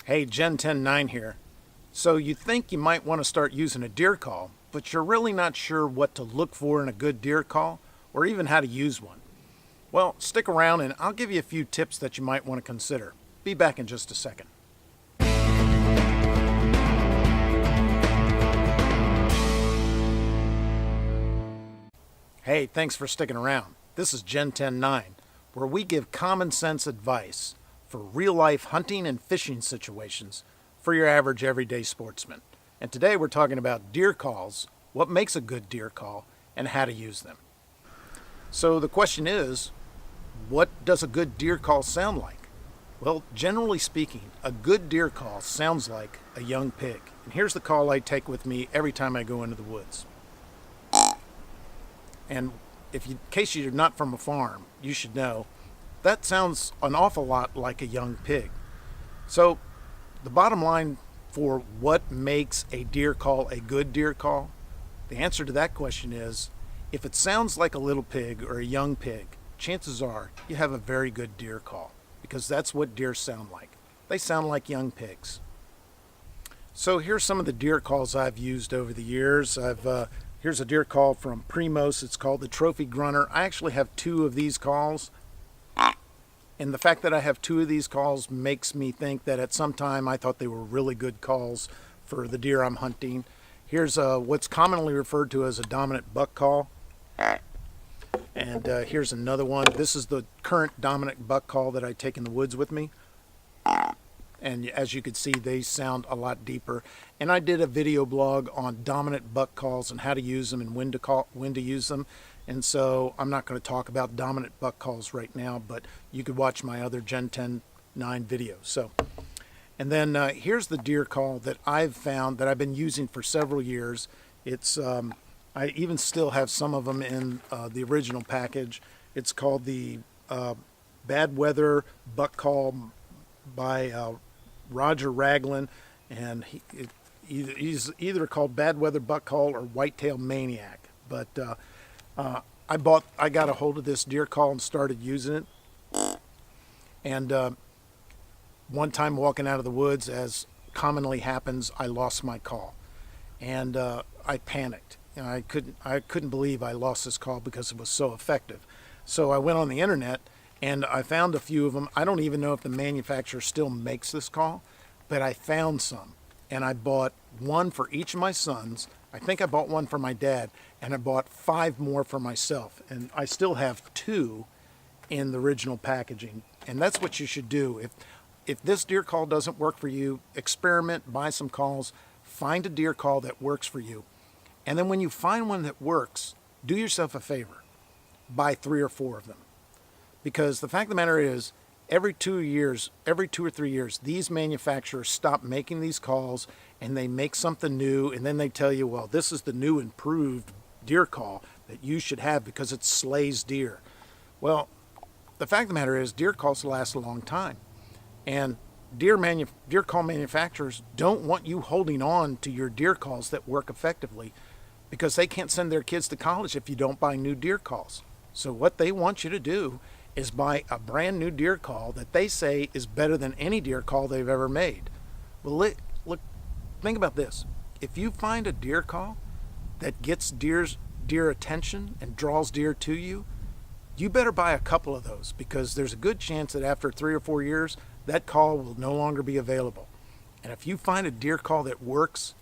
Hey, Gen 10.9 here. So you think you might want to start using a deer call, but you're really not sure what to look for in a good deer call or even how to use one. Well, stick around and I'll give you a few tips that you might want to consider. Be back in just a second. Hey, thanks for sticking around. This is Gen 10.9, where we give common sense advice for real-life hunting and fishing situations for your average everyday sportsman. And today we're talking about deer calls, what makes a good deer call, and how to use them. So the question is, what does a good deer call sound like? Well, generally speaking, a good deer call sounds like a young pig. And here's the call I take with me every time I go into the woods. And in case you're not from a farm, you should know that sounds an awful lot like a young pig. So the bottom line for what makes a deer call a good deer call, the answer to that question is, if it sounds like a little pig or a young pig, chances are you have a very good deer call, because that's what deer sound like. They sound like young pigs. So here's some of the deer calls I've used over the years. Here's a deer call from Primos. It's called the Trophy Grunter. I actually have two of these calls. And the fact that I have two of these calls makes me think that at some time I thought they were really good calls for the deer I'm hunting. Here's what's commonly referred to as a dominant buck call. And here's another one. This is the current dominant buck call that I take in the woods with me. And as you can see, they sound a lot deeper. And I did a video blog on dominant buck calls and how to use them and when to use them. And so I'm not going to talk about dominant buck calls right now, but you could watch my other Gen 10.9 video. And then here's the deer call that I've found that I've been using for several years. It's I even still have some of them in the original package. It's called the Bad Weather Buck Call by Roger Raglan, and he's either called Bad Weather Buck Call or Whitetail Maniac. But I got a hold of this deer call and started using it. And one time walking out of the woods, as commonly happens, I lost my call, and I panicked. And I couldn't believe I lost this call because it was so effective. So I went on the internet and I found a few of them. I don't even know if the manufacturer still makes this call, but I found some. And I bought one for each of my sons. I think I bought one for my dad, and I bought 5 more for myself. And I still have 2 in the original packaging. And that's what you should do. If this deer call doesn't work for you, experiment, buy some calls, find a deer call that works for you. And then when you find one that works, do yourself a favor. Buy 3 or 4 of them. Because the fact of the matter is, every 2 or 3 years, these manufacturers stop making these calls and they make something new, and then they tell you, well, this is the new improved deer call that you should have because it slays deer. Well, the fact of the matter is, deer calls last a long time. And deer call manufacturers don't want you holding on to your deer calls that work effectively, because they can't send their kids to college if you don't buy new deer calls. So what they want you to do is buy a brand new deer call that they say is better than any deer call they've ever made. Well, look, think about this. If you find a deer call that gets deer attention and draws deer to you, you better buy a couple of those, because there's a good chance that after 3 or 4 years, that call will no longer be available. And if you find a deer call that works,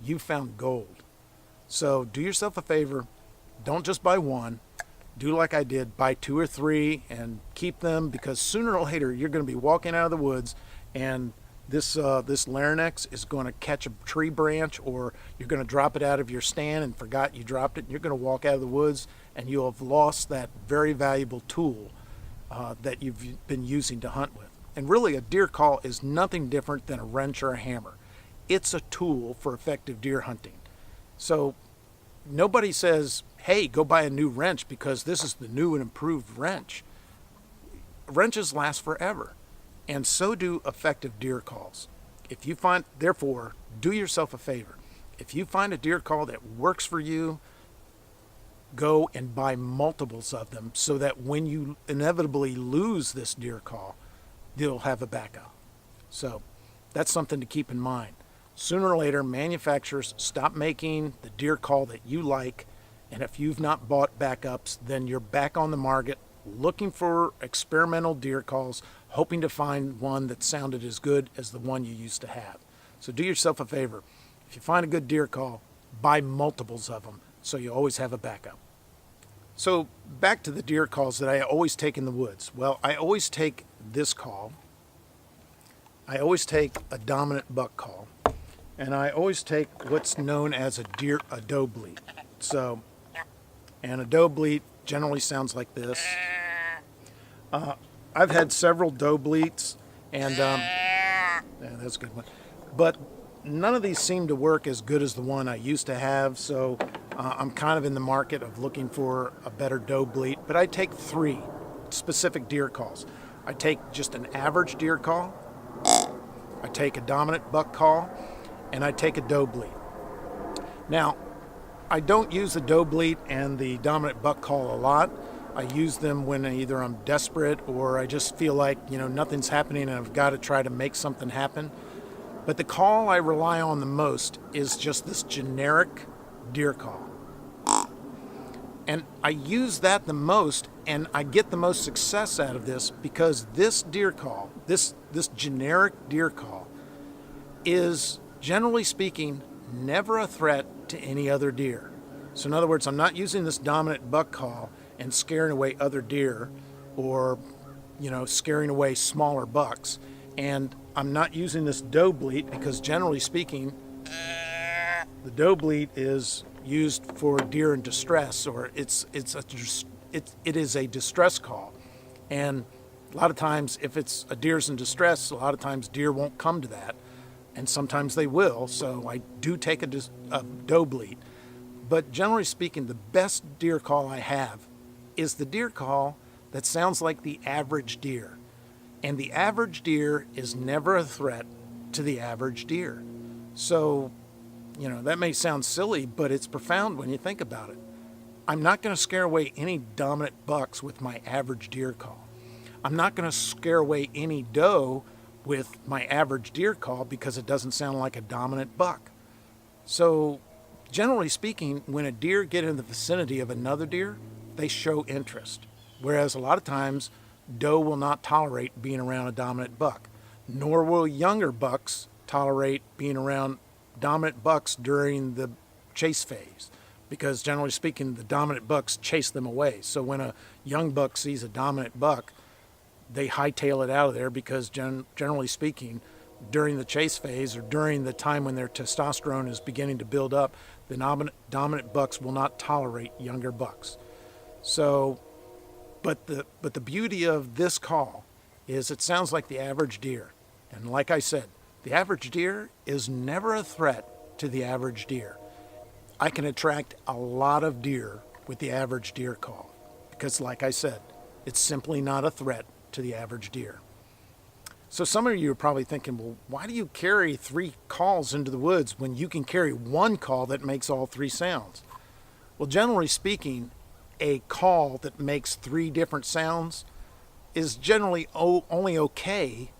you found gold. So do yourself a favor. Don't just buy one. Do like I did, buy 2 or 3 and keep them, because sooner or later you're going to be walking out of the woods and this larynx is going to catch a tree branch, or you're going to drop it out of your stand and forgot you dropped it, and you're going to walk out of the woods and you'll have lost that very valuable tool that you've been using to hunt with. And really, a deer call is nothing different than a wrench or a hammer. It's a tool for effective deer hunting. So nobody says, hey, go buy a new wrench because this is the new and improved wrench. Wrenches last forever, and so do effective deer calls. Therefore, do yourself a favor. If you find a deer call that works for you, go and buy multiples of them, so that when you inevitably lose this deer call, you'll have a backup. So that's something to keep in mind. Sooner or later, manufacturers stop making the deer call that you like, and if you've not bought backups, then you're back on the market looking for experimental deer calls, hoping to find one that sounded as good as the one you used to have. So do yourself a favor. If you find a good deer call, buy multiples of them so you always have a backup. So back to the deer calls that I always take in the woods. Well, I always take this call. I always take a dominant buck call. And I always take what's known as a Doe Bleep. So, and a Doe Bleep generally sounds like this. I've had several Doe Bleeps, and yeah, that's a good one. But none of these seem to work as good as the one I used to have, so I'm kind of in the market of looking for a better Doe Bleep. But I take 3 specific deer calls. I take just an average deer call, I take a dominant buck call, and I take a Doe Bleep. Now, I don't use the Doe Bleep and the dominant buck call a lot. I use them when either I'm desperate or I just feel like, nothing's happening and I've got to try to make something happen. But the call I rely on the most is just this generic deer call. And I use that the most, and I get the most success out of this because this deer call, this generic deer call, is, generally speaking, never a threat to any other deer. So in other words, I'm not using this dominant buck call and scaring away other deer or, scaring away smaller bucks. And I'm not using this Doe Bleep because, generally speaking, the Doe Bleep is used for deer in distress, or it is a distress call. And a lot of times, if it's a deer's in distress, a lot of times deer won't come to that, and sometimes they will. So I do take a Doe Bleep. But generally speaking, the best deer call I have is the deer call that sounds like the average deer. And the average deer is never a threat to the average deer. So, that may sound silly, but it's profound when you think about it. I'm not going to scare away any dominant bucks with my average deer call. I'm not going to scare away any doe with my average deer call because it doesn't sound like a dominant buck. So, generally speaking, when a deer get in the vicinity of another deer, they show interest. Whereas a lot of times, doe will not tolerate being around a dominant buck, nor will younger bucks tolerate being around dominant bucks during the chase phase, because generally speaking, the dominant bucks chase them away. So when a young buck sees a dominant buck, they hightail it out of there because generally speaking, during the chase phase or during the time when their testosterone is beginning to build up, the dominant bucks will not tolerate younger bucks. So, but the beauty of this call is it sounds like the average deer. And like I said, the average deer is never a threat to the average deer. I can attract a lot of deer with the average deer call because, like I said, it's simply not a threat to the average deer. So some of you are probably thinking, well, why do you carry 3 calls into the woods when you can carry 1 call that makes all 3 sounds? Well, generally speaking, a call that makes 3 different sounds is generally only okay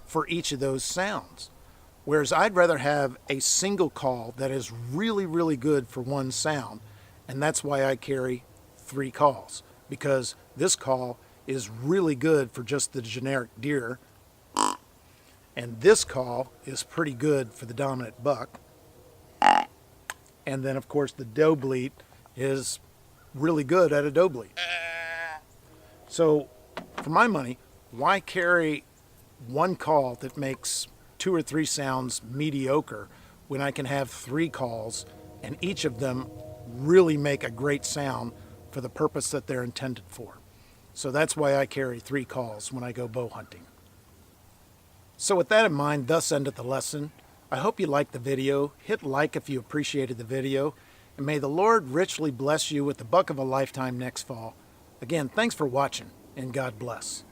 for each of those sounds. Whereas I'd rather have a single call that is really, really good for 1 sound. And that's why I carry 3 calls, because this call is really good for just the generic deer. And this call is pretty good for the dominant buck. And then, of course, the Doe Bleep is really good at a Doe Bleep. So, for my money, why carry 1 call that makes 2 or 3 sounds mediocre when I can have 3 calls and each of them really make a great sound for the purpose that they're intended for? So that's why I carry 3 calls when I go bow hunting. So with that in mind, thus endeth the lesson. I hope you liked the video. Hit like if you appreciated the video. And may the Lord richly bless you with the buck of a lifetime next fall. Again, thanks for watching, and God bless.